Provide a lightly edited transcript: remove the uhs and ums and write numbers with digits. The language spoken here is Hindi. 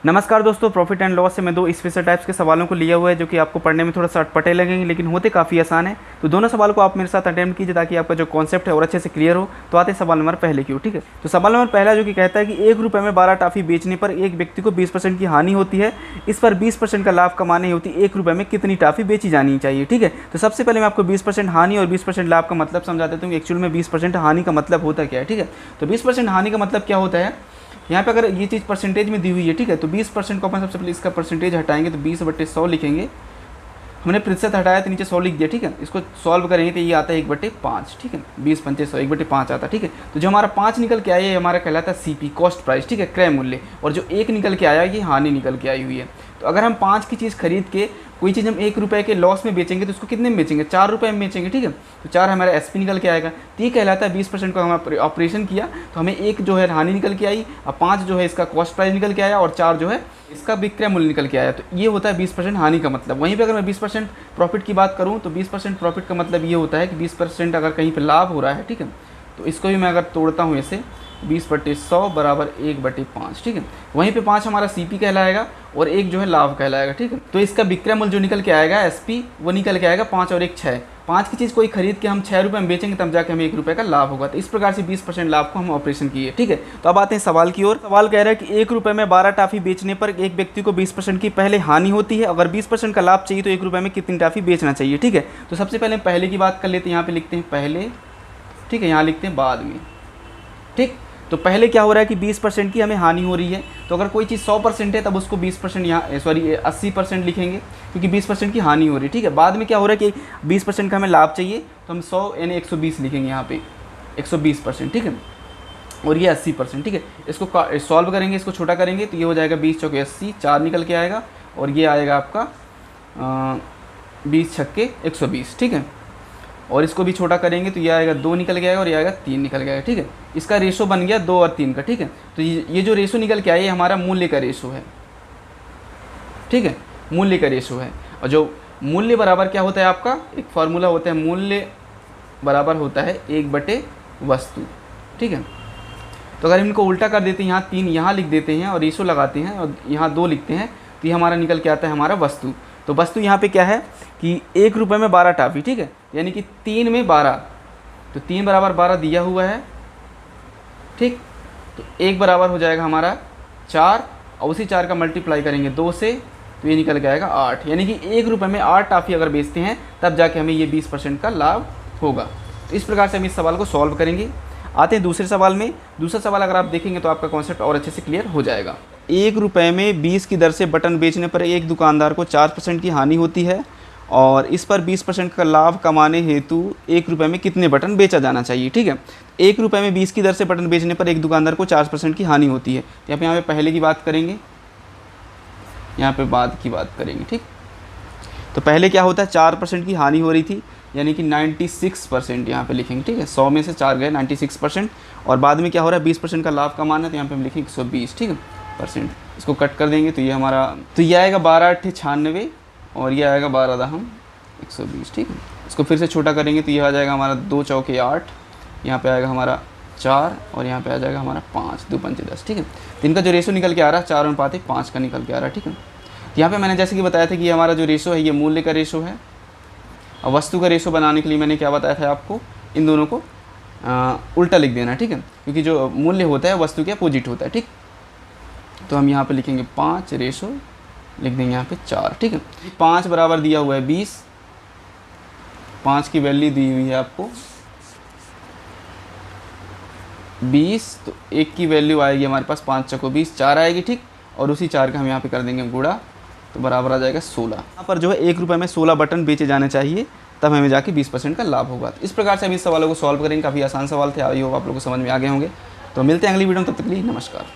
नमस्कार दोस्तों, प्रॉफिट एंड लॉस से मैं दो स्पेशल टाइप्स के सवालों को लिया हुआ है जो कि आपको पढ़ने में थोड़ा सा अटपटे लगेंगे लेकिन होते काफ़ी आसान है। तो दोनों सवाल को आप मेरे साथ अटेम्प्ट कीजिए ताकि आपका जो कॉन्सेप्ट है और अच्छे से क्लियर हो। तो आते हैं सवाल नंबर पहले की ओर, ठीक है। तो सवाल नंबर पहला जो कि कहता है कि 1 रुपये में 12 टॉफ़ी बेचने पर एक व्यक्ति को 20% की हानि होती है। इस पर 20% का लाभ कमाने होती 1 रुपये में कितनी टॉफ़ी बेची जानी चाहिए, ठीक है। तो सबसे पहले मैं आपको 20% हानि और 20% लाभ का मतलब समझा देता हूँ कि एक्चुअल में 20% हानि का मतलब होता क्या है, ठीक है। तो 20% हानि का मतलब क्या होता है, यहाँ पे अगर ये चीज़ परसेंटेज में दी हुई है, ठीक है, तो 20% को अपन सबसे पहले इसका परसेंटेज हटाएंगे तो 20/100 लिखेंगे। हमने प्रतिशत हटाया तो नीचे 100 लिख दिया, ठीक है। इसको सॉल्व करेंगे तो ये आता है 1/5, ठीक है। 20×5 1/5 आता है, ठीक है। तो जो हमारा 5 निकल के आया ये हमारा कहलाता है CP, कॉस्ट प्राइस, ठीक है, क्रय मूल्य। और जो 1 निकल के आया ये हानि निकल के आई हुई है। तो अगर हम 5 की चीज़ खरीद के कोई चीज़ हम 1 रुपये के लॉस में बेचेंगे तो उसको कितने में बेचेंगे, 4 रुपये में बेचेंगे, ठीक है। तो 4 हमारा SP निकल के आएगा। तो ये कहलाता है 20% को हम ऑपरेशन किया तो हमें 1 जो है हानि निकल के आई और 5 जो है इसका कॉस्ट प्राइस निकल के आया और 4 जो है इसका विक्रय मूल्य निकल के आया। तो ये होता है 20% हानि का मतलब। वहीं पे अगर मैं 20% प्रॉफिट की बात करूँ तो 20% प्रॉफिट का मतलब ये होता है कि 20% अगर कहीं पे लाभ हो रहा है, ठीक है, तो इसको भी मैं अगर तोड़ता हूँ ऐसे 20/100 बराबर 1/5, ठीक है। वहीं पे 5 हमारा CP कहलाएगा और 1 जो है लाभ कहलाएगा, ठीक है। तो इसका विक्रय मूल्य जो निकल के आएगा SP वो निकल के आएगा 5 और 1 6। 5 की चीज़ कोई खरीद के हम 6 रुपये में बेचेंगे तब जाके हमें 1 रुपये का लाभ होगा। तो इस प्रकार से 20% लाभ को हम ऑपरेशन किए, ठीक है। तो अब आते हैं सवाल की ओर। सवाल कह रहा है कि 1 रुपये में 12 टॉफ़ी बेचने पर एक व्यक्ति को 20% की पहले हानि होती है। अगर 20% का लाभ चाहिए तो 1 रुपये में कितनी टॉफ़ी बेचना चाहिए, ठीक है। तो सबसे पहले पहले की बात कर लेते हैं। यहाँ पे लिखते हैं पहले, ठीक है, यहाँ लिखते हैं बाद में, ठीक। तो पहले क्या हो रहा है कि 20% की हमें हानि हो रही है। तो अगर कोई चीज़ 100% है तब उसको 20% यहाँ 80% लिखेंगे क्योंकि 20% की हानि हो रही है, ठीक है। बाद में क्या हो रहा है कि 20% का हमें लाभ चाहिए तो हम 100 यानी 120 लिखेंगे यहाँ पे 120%, ठीक है। और ये 80%, ठीक है। इसको सॉल्व करेंगे, इसको छोटा करेंगे तो ये हो जाएगा 20 चौके 80, 4 निकल के आएगा और ये आएगा आपका 20 छक्के 120, ठीक है। और इसको भी छोटा करेंगे तो ये आएगा 2 निकल के आएगा और ये आएगा 3 निकल के आएगा, ठीक है। इसका रेशो बन गया 2 और 3 का, ठीक है। तो ये जो रेशो निकल के आया ये हमारा मूल्य का रेशो है, ठीक है, मूल्य का रेशो है। और जो मूल्य बराबर क्या होता है आपका एक फार्मूला होता है, मूल्य बराबर होता है 1/वस्तु, ठीक है। तो अगर इनको उल्टा कर देते हैं, यहाँ 3 यहाँ लिख देते हैं और रेशो लगाते हैं और यहाँ 2 लिखते हैं तो ये हमारा निकल के आता है हमारा वस्तु। तो वस्तु यहाँ पे क्या है कि 1 रुपये में 12 टॉफ़ी, ठीक है, यानी कि 3 में 12, तो 3 बराबर 12 दिया हुआ है, ठीक। तो 1 बराबर हो जाएगा हमारा 4 और उसी 4 का मल्टीप्लाई करेंगे 2 से तो ये निकल के आएगा 8, यानी कि 1 रुपये में 8 टॉफ़ी अगर बेचते हैं तब जाके हमें ये 20% का लाभ होगा। तो इस प्रकार से हम इस सवाल को सॉल्व करेंगे। आते हैं दूसरे सवाल में। दूसरा सवाल अगर आप देखेंगे तो आपका कॉन्सेप्ट और अच्छे से क्लियर हो जाएगा। 1 रुपये में 20 की दर से बटन बेचने पर एक दुकानदार को 4% की हानि होती है और इस पर 20% का लाभ कमाने हेतु 1 रुपये में कितने बटन बेचा जाना चाहिए, ठीक है। 1 रुपये में 20 की दर से बटन बेचने पर एक दुकानदार को 4% की हानि होती है। यहाँ पे पहले की बात करेंगे, यहाँ पे बाद की बात करेंगे, ठीक। तो पहले क्या होता है 4% की हानि हो रही थी यानी कि 96% यहाँ पे लिखेंगे, ठीक है। 100 में से 4 गए 96%। और बाद में क्या हो रहा है 20% का लाभ कमाना है तो यहाँ पे हम लिखेंगे 120, ठीक है, %। इसको कट कर देंगे तो ये हमारा तो ये आएगा 12×8 = 96 और ये आएगा 12×10 = 120, ठीक है। इसको फिर से छोटा करेंगे तो ये आ जाएगा हमारा 2 चौके 8, यहाँ पे आएगा हमारा 4 और यहाँ पे आ जाएगा हमारा 5, 2 पंचे 10, ठीक है। तो इनका जो रेशो निकल के आ रहा है 4:5 का निकल के आ रहा है, ठीक है। तो यहाँ पे मैंने जैसे कि बताया था कि हमारा जो रेशो है ये मूल्य का रेशो है और वस्तु का रेशो बनाने के लिए मैंने क्या बताया था आपको, इन दोनों को उल्टा लिख देना, ठीक है, क्योंकि जो मूल्य होता है वस्तु के अपोजिट होता है, ठीक। तो हम यहाँ पे लिखेंगे 5 रेशो लिख देंगे यहाँ पे 4, ठीक है। 5 बराबर दिया हुआ है 20, 5 की वैल्यू दी हुई है आपको 20, तो 1 की वैल्यू आएगी हमारे पास 5 चौको 20, 4 आएगी, ठीक। और उसी 4 का हम यहाँ पे कर देंगे गुणा तो बराबर आ जाएगा 16। यहाँ पर जो है 1 रुपये में 16 बटन बेचे जाने चाहिए तब हमें जाके 20% का लाभ होगा। तो इस प्रकार से हम इस सवालों को सॉल्व करेंगे। काफ़ी आसान सवाल थे, आई होप आप लोगों को समझ में आ गए होंगे। तो मिलते हैं अगली वीडियो में, तब तक के लिए नमस्कार।